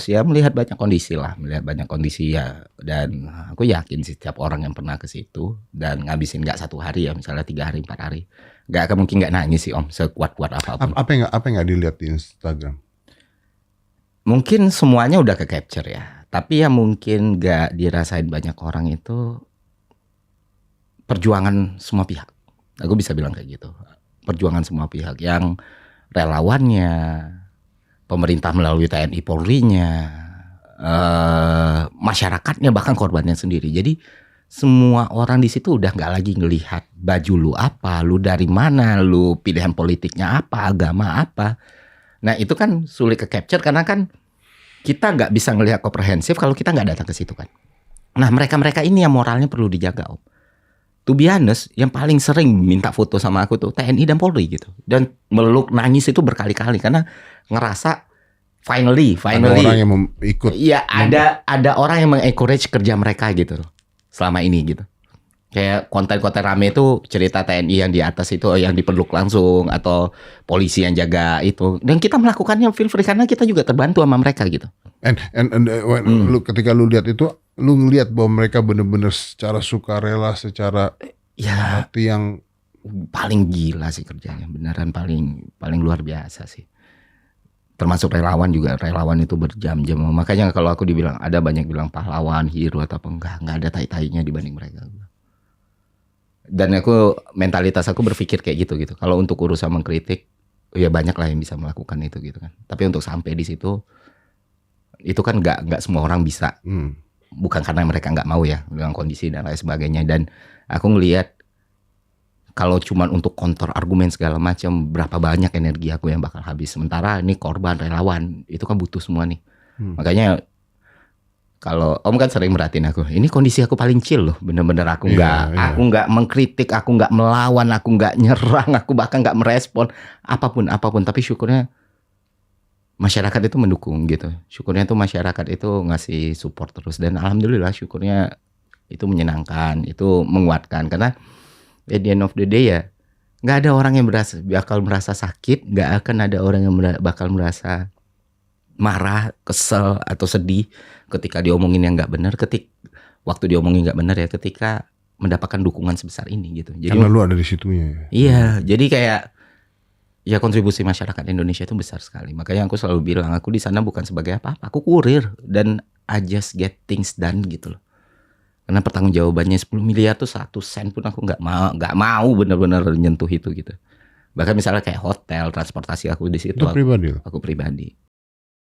ya melihat banyak kondisi ya, dan aku yakin sih setiap orang yang pernah ke situ dan ngabisin nggak 1 hari ya, misalnya 3 hari 4 hari, nggak akan mungkin nggak nangis sih Om, sekuat-kuat apapun. Apa yang nggak dilihat di Instagram? Mungkin semuanya udah ke capture ya, tapi yang mungkin nggak dirasain banyak orang itu perjuangan semua pihak. Aku bisa bilang kayak gitu, perjuangan semua pihak, yang relawannya, pemerintah melalui TNI Polri-nya, masyarakatnya, bahkan korbannya sendiri. Jadi semua orang di situ udah nggak lagi ngelihat baju lu apa, lu dari mana, lu pilihan politiknya apa, agama apa. Nah itu kan sulit ke capture karena kan kita nggak bisa ngelihat komprehensif kalau kita nggak datang ke situ kan. Nah mereka-mereka ini yang moralnya perlu dijaga Om. To be honest, yang paling sering minta foto sama aku tuh TNI dan Polri gitu. Dan meluk nangis itu berkali-kali karena ngerasa finally Ada orang yang ikut. Iya, ada orang yang mengencourage kerja mereka gitu loh. Selama ini gitu. Kayak konten-konten rame itu cerita TNI yang di atas itu yang dipeluk langsung atau polisi yang jaga itu. Dan kita melakukannya feel free karena kita juga terbantu sama mereka gitu. Lu ketika lu lihat itu, lu ngelihat bahwa mereka benar-benar secara sukarela, secara hati yang paling gila sih kerjanya, beneran paling luar biasa sih. Termasuk relawan juga, relawan itu berjam-jam. Makanya kalau aku dibilang ada banyak bilang pahlawan, hero atau apa, enggak ada tai-tainya dibanding mereka. Dan mentalitas aku berpikir kayak gitu. Kalau untuk urusan mengkritik, ya banyak lah yang bisa melakukan itu gitu kan. Tapi untuk sampai di situ, itu kan nggak semua orang bisa. Bukan karena mereka nggak mau ya dengan kondisi dan lain sebagainya. Dan aku ngelihat kalau cuman untuk counter argumen segala macam, berapa banyak energi aku yang bakal habis. Sementara ini korban, relawan, itu kan butuh semua nih. Makanya kalau Om kan sering merhatiin aku, ini kondisi aku paling chill loh, bener-bener aku nggak mengkritik, aku nggak melawan, aku nggak nyerang, aku bahkan nggak merespon apapun. Tapi syukurnya masyarakat itu mendukung gitu. Syukurnya tuh masyarakat itu ngasih support terus, dan alhamdulillah syukurnya itu menyenangkan, itu menguatkan karena at the end of the day ya nggak ada orang yang bakal merasa sakit, nggak akan ada orang yang bakal merasa marah, kesel atau sedih ketika diomongin yang nggak benar, waktu diomongin nggak benar ya, ketika mendapatkan dukungan sebesar ini gitu. Jadi karena lu ada di situnya. Iya, jadi kayak ya kontribusi masyarakat Indonesia itu besar sekali. Makanya aku selalu bilang aku di sana bukan sebagai apa-apa, aku kurir dan I just get things done gitu loh. Karena pertanggungjawabannya 10 miliar tuh 1 sen pun aku nggak mau benar-benar nyentuh itu gitu. Bahkan misalnya kayak hotel, transportasi aku di situ. Itu pribadi. Aku pribadi.